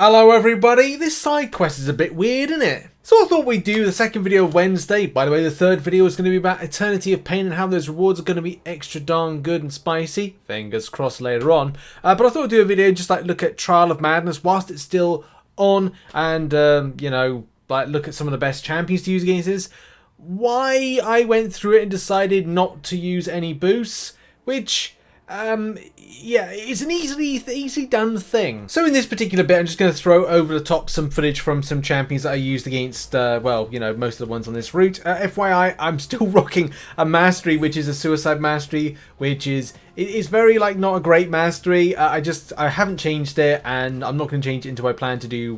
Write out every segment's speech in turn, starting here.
Hello everybody, this side quest is a bit weird, isn't it? So I thought we'd do the second video of Wednesday. By the way, the third video is going to be about Eternity of Pain and how those rewards are going to be extra darn good and spicy. Fingers crossed later on. But I thought I'd do a video just like look at Trial of Madness whilst it's still on and, you know, like look at some of the best champions to use against this. Why I went through it and decided not to use any boosts, which... yeah, it's an easily done thing. So in this particular bit, I'm just going to throw over the top some footage from some champions that I used against, well, you know, most of the ones on this route. FYI, I'm still rocking a mastery, which is a suicide mastery, which is, it's very, like, not a great mastery. I haven't changed it, and I'm not going to change it until I plan to do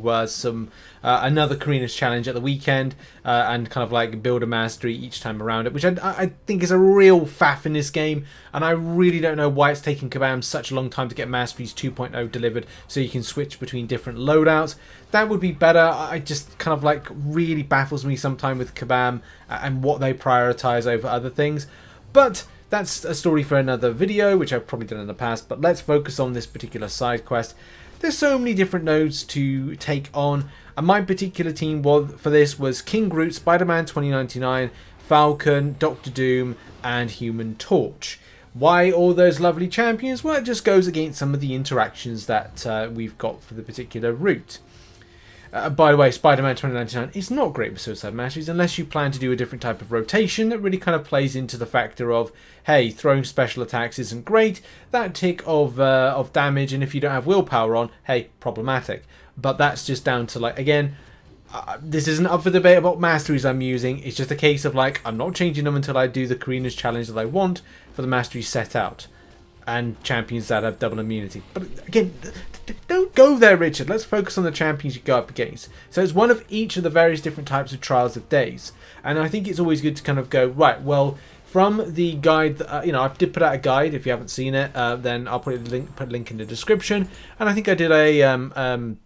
another Karina's challenge at the weekend, and kind of like build a mastery each time around it, which I think is a real faff in this game, and I really don't know why it's taking Kabam such a long time to get Masteries 2.0 delivered so you can switch between different loadouts. That would be better. I just kind of like really baffles me sometimes with Kabam and what they prioritize over other things. But that's a story for another video, which I've probably done in the past, but let's focus on this particular side quest. There's so many different nodes to take on, and my particular team for this was King Groot, Spider-Man 2099, Falcon, Doctor Doom, and Human Torch. Why all those lovely champions? Well, it just goes against some of the interactions that we've got for the particular route. By the way, Spider-Man 2099 is not great with Suicide Masteries unless you plan to do a different type of rotation that really kind of plays into the factor of, hey, throwing special attacks isn't great, that tick of damage, and if you don't have willpower on, hey, problematic. But that's just down to, like, again, this isn't up for debate about masteries I'm using, it's just a case of, like, I'm not changing them until I do the Karina's challenge that I want for the masteries set out. And champions that have double immunity. But again, don't go there, Richard. Let's focus on the champions you go up against. So it's one of each of the various different types of trials of days. And I think it's always good to kind of go, right, well, from the guide, you know, I did put out a guide. If you haven't seen it, then I'll put a link in the description. And I think I did a...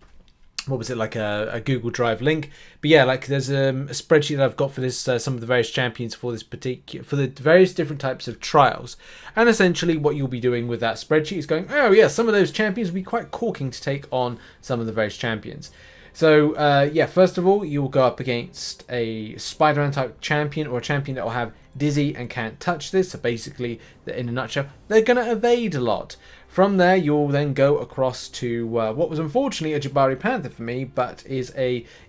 what was it, like a Google Drive link? But yeah, like there's a spreadsheet that I've got for this, some of the various champions for this for the various different types of trials. And essentially what you'll be doing with that spreadsheet is going, oh yeah, some of those champions will be quite corking to take on some of the various champions. So yeah, first of all, you'll go up against a Spider-Man type champion, or a champion that will have Dizzy and can't touch this. So basically, in a nutshell, they're going to evade a lot. From there, you'll then go across to what was unfortunately a Jabari Panther for me, but is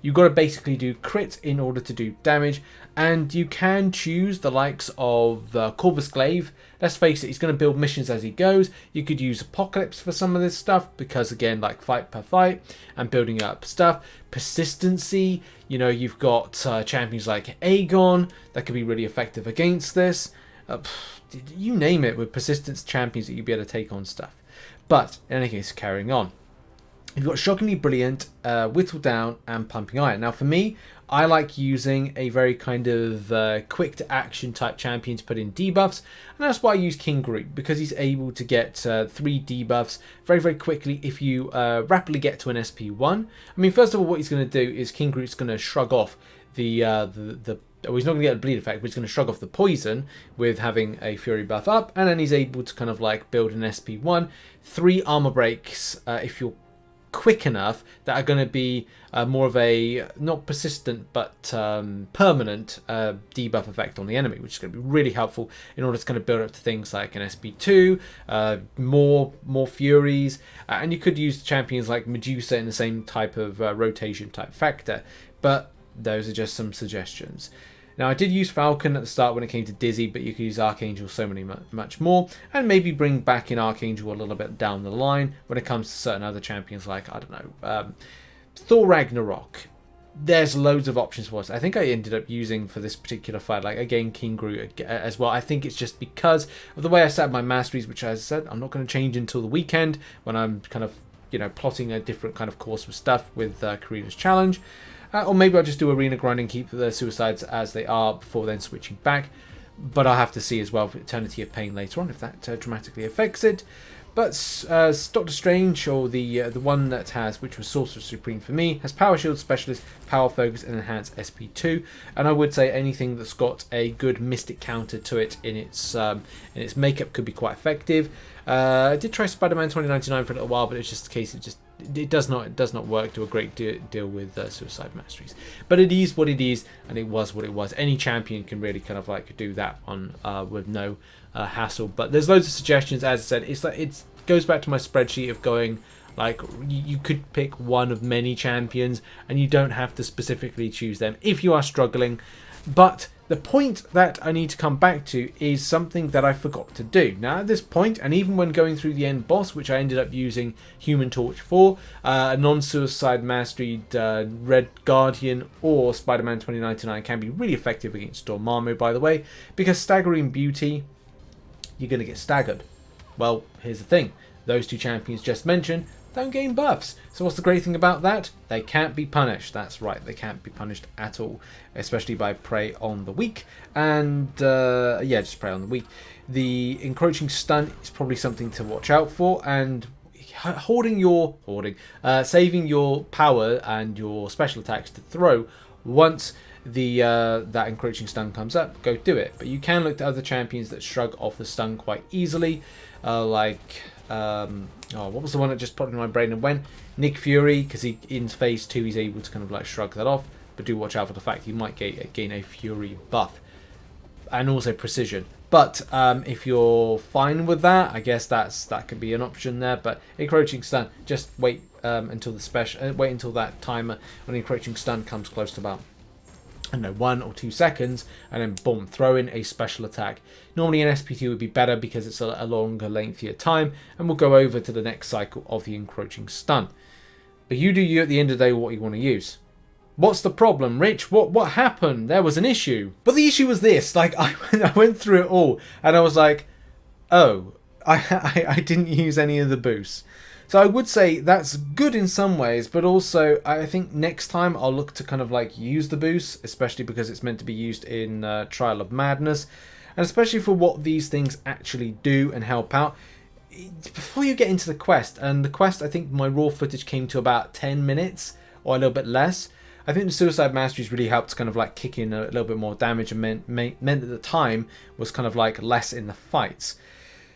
you've got to basically do crits in order to do damage, and you can choose the likes of Corvus Glaive. Let's face it, he's going to build missions as he goes. You could use Apocalypse for some of this stuff, because again, like fight per fight and building up stuff. Persistency, you know, you've got champions like Aegon that could be really effective against this. You name it, with persistence champions that you'd be able to take on stuff. But in any case, carrying on, you've got Shockingly Brilliant, Whittle Down, and Pumping Iron. Now for me, I like using a very kind of quick to action type champion to put in debuffs, and that's why I use King Groot, because he's able to get 3 debuffs very quickly if you rapidly get to an SP1. I mean, first of all, what he's going to do is King Groot's going to shrug off well, he's not going to get a bleed effect, but he's going to shrug off the poison with having a Fury buff up, and then he's able to kind of like build an SP1, 3 armor breaks if you're quick enough, that are going to be more of a, not persistent, but permanent debuff effect on the enemy, which is going to be really helpful in order to kind of build up to things like an SP2, more Furies, and you could use champions like Medusa in the same type of rotation type factor, but those are just some suggestions. Now, I did use Falcon at the start when it came to Dizzy, but you could use Archangel so much more, and maybe bring back in Archangel a little bit down the line when it comes to certain other champions like, I don't know, Thor Ragnarok. There's loads of options for us. I think I ended up using for this particular fight, like again, King Groot as well. I think it's just because of the way I set up my masteries, which, as I said, I'm not going to change until the weekend when I'm kind of, you know, plotting a different kind of course of stuff with Karina's challenge. Or maybe I'll just do arena grind and keep the suicides as they are before then switching back. But I'll have to see as well for Eternity of Pain later on if that dramatically affects it. But Doctor Strange, or the one that has, which was Sorcerer Supreme for me, has Power Shield Specialist, Power Focus, and Enhanced SP2. And I would say anything that's got a good Mystic counter to it in its makeup could be quite effective. I did try Spider-Man 2099 for a little while, but it's just a case of it does not work to a great deal with suicide masteries. But it is what it is, and it was what it was. Any champion can really kind of like do that one with no hassle. But there's loads of suggestions. As I said, it's like it goes back to my spreadsheet of going like you could pick one of many champions, and you don't have to specifically choose them if you are struggling. But the point that I need to come back to is something that I forgot to do. Now at this point, and even when going through the end boss, which I ended up using Human Torch for, a non-suicide mastery Red Guardian or Spider-Man 2099 can be really effective against Dormammu, by the way, because Staggering Beauty, you're going to get staggered. Well, here's the thing. Those two champions just mentioned don't gain buffs. So what's the great thing about that? They can't be punished. That's right, they can't be punished at all, especially by Prey on the Weak. And yeah, just Prey on the Weak. The encroaching stun is probably something to watch out for, and saving your power and your special attacks to throw once the that encroaching stun comes up, go do it. But you can look to other champions that shrug off the stun quite easily, what was the one that just popped in my brain and went? Nick Fury, because he in phase 2 he's able to kind of like shrug that off, but do watch out for the fact he might gain a Fury buff and also precision. But if you're fine with that, I guess that could be an option there. But encroaching stun, just wait until that timer when encroaching stun comes close to about, I don't know, 1 or 2 seconds, and then boom, throw in a special attack. Normally an SP2 would be better because it's a longer, lengthier time, and we'll go over to the next cycle of the encroaching stun. But you do you at the end of the day what you want to use. What's the problem, Rich? What happened? There was an issue. But the issue was this, like I went through it all, and I was like, oh, I didn't use any of the boosts. So I would say that's good in some ways, but also I think next time I'll look to kind of like use the boost, especially because it's meant to be used in Trial of Madness, and especially for what these things actually do and help out. Before you get into the quest, and the quest, I think my raw footage came to about 10 minutes or a little bit less. I think the Suicide Masteries really helped to kind of like kick in a little bit more damage, and meant that the time was kind of like less in the fights.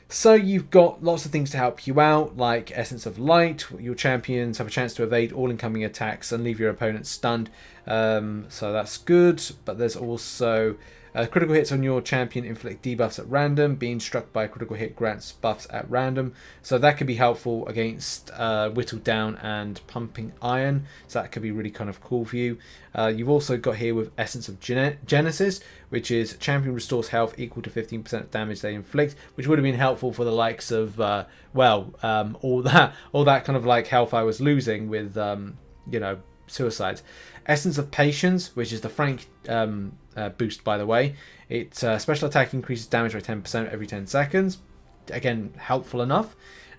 So you've got lots of things to help you out, like Essence of Light. Your champions have a chance to evade all incoming attacks and leave your opponent stunned. So that's good. But there's also critical hits on your champion inflict debuffs at random. Being struck by a critical hit grants buffs at random. So that could be helpful against Whittled Down and Pumping Iron. So that could be really kind of cool for you. You've also got here with Essence of Genesis, which is champion restores health equal to 15% damage they inflict, which would have been helpful for the likes of all that kind of like health I was losing with suicides. Essence of Patience, which is the Frank boost, by the way. Its special attack increases damage by 10% every 10 seconds. Again, helpful enough.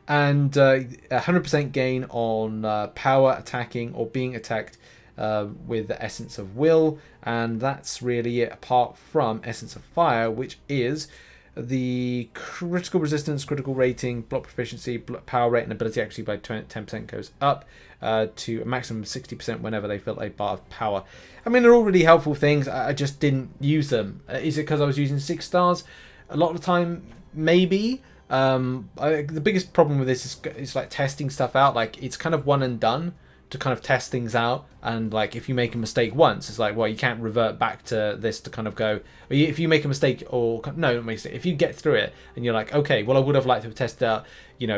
And 100% gain on power, attacking, or being attacked with the Essence of Will. And that's really it, apart from Essence of Fire, which is the critical resistance, critical rating, block proficiency, power rate, and ability accuracy by 10% goes up to a maximum of 60% whenever they fill a bar of power. I mean, they're all really helpful things. I just didn't use them. Is it because I was using 6 stars? A lot of the time, maybe. The biggest problem with this is like testing stuff out. Like, it's kind of one and done to kind of test things out, and like if you make a mistake once, it's like, well, you can't revert back to this to kind of go, if you make a mistake, or no, not mistake, if you get through it and you're like, okay, well, I would have liked to have tested out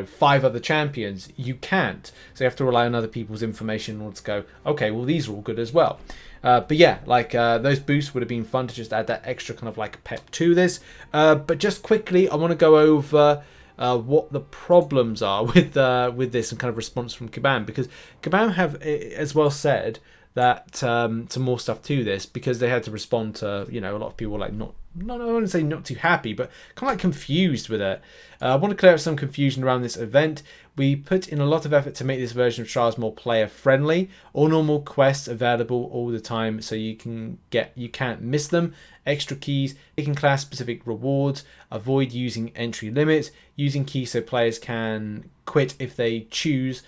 5 other champions, you can't, so you have to rely on other people's information in order to go, okay, well, these are all good as well. But yeah, like those boosts would have been fun to just add that extra kind of like pep to this. But just quickly, I want to go over what the problems are with this and kind of response from Kabam, because Kabam have as well said that some more stuff to this, because they had to respond to a lot of people like not I wouldn't say not too happy, but kind of like confused with it. I want to clear up some confusion around this event. We put in a lot of effort to make this version of Trials more player friendly. All normal quests available all the time, so you can't miss them. Extra keys, taking class specific rewards, avoid using entry limits, using keys so players can quit if they choose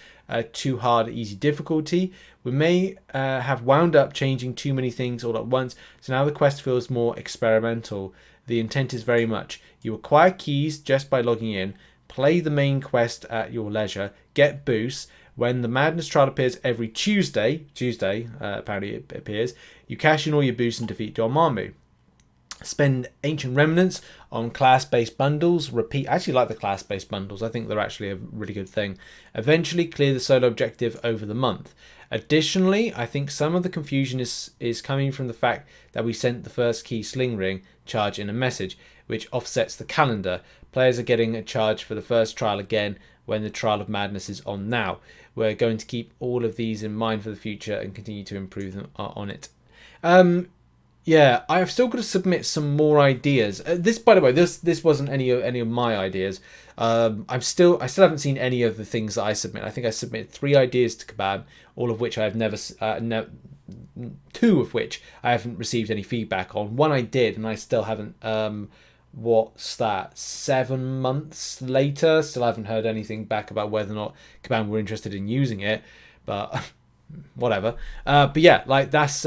too hard easy difficulty. We may have wound up changing too many things all at once, so now the quest feels more experimental. The intent is very much you acquire keys just by logging in, play the main quest at your leisure, get boosts. When the Madness trial appears every Tuesday, apparently it appears, you cash in all your boosts and defeat Dormammu. Spend Ancient Remnants on class-based bundles. Repeat. I actually like the class-based bundles. I think they're actually a really good thing. Eventually clear the solo objective over the month. Additionally, I think some of the confusion is coming from the fact that we sent the first key sling ring charge in a message, which offsets the calendar. Players are getting a charge for the first trial again when the Trial of Madness is on now. We're going to keep all of these in mind for the future and continue to improve them on it. Yeah, I've still got to submit some more ideas. This, by the way, this wasn't any of my ideas. I still haven't seen any of the things that I submit. I think I submitted 3 ideas to Kabam, all of which I have never, 2 of which I haven't received any feedback on. 1 I did, and I still haven't. What's that? 7 months later, still haven't heard anything back about whether or not Kabam were interested in using it. But whatever. But yeah, like that's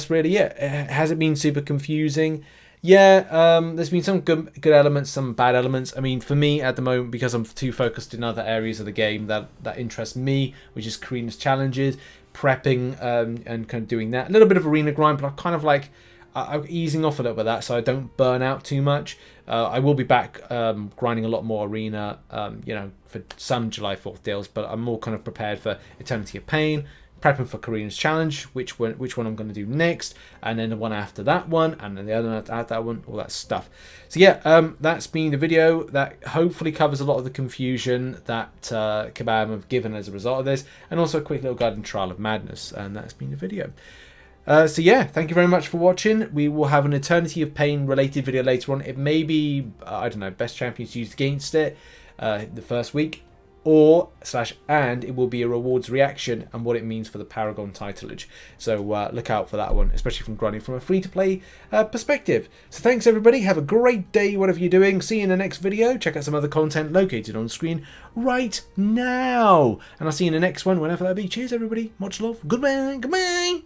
really it. Has it been super confusing? Yeah, there's been some good elements, some bad elements. I mean, for me at the moment, because I'm too focused in other areas of the game that interest me, which is Karina's challenges, prepping, and kind of doing that. A little bit of arena grind, but I'm kind of like I'm easing off a little bit of that so I don't burn out too much. I will be back grinding a lot more arena, for some July 4th deals, but I'm more kind of prepared for Eternity of Pain, prepping for Karina's challenge, which one I'm going to do next, and then the one after that one, and then the other one after that one, all that stuff. So yeah, that's been the video that hopefully covers a lot of the confusion that Kabam have given as a result of this, and also a quick little guide on Trial of Madness, and that's been the video. So yeah, thank you very much for watching. We will have an Eternity of Pain related video later on. It may be, I don't know, best champions used against it the first week, and it will be a rewards reaction and what it means for the Paragon titleage. So look out for that one, especially from grinding from a free-to-play perspective. So thanks everybody, have a great day whatever you're doing. See you in the next video. Check out some other content located on screen right now, and I'll see you in the next one whenever that be. Cheers everybody, much love, goodbye.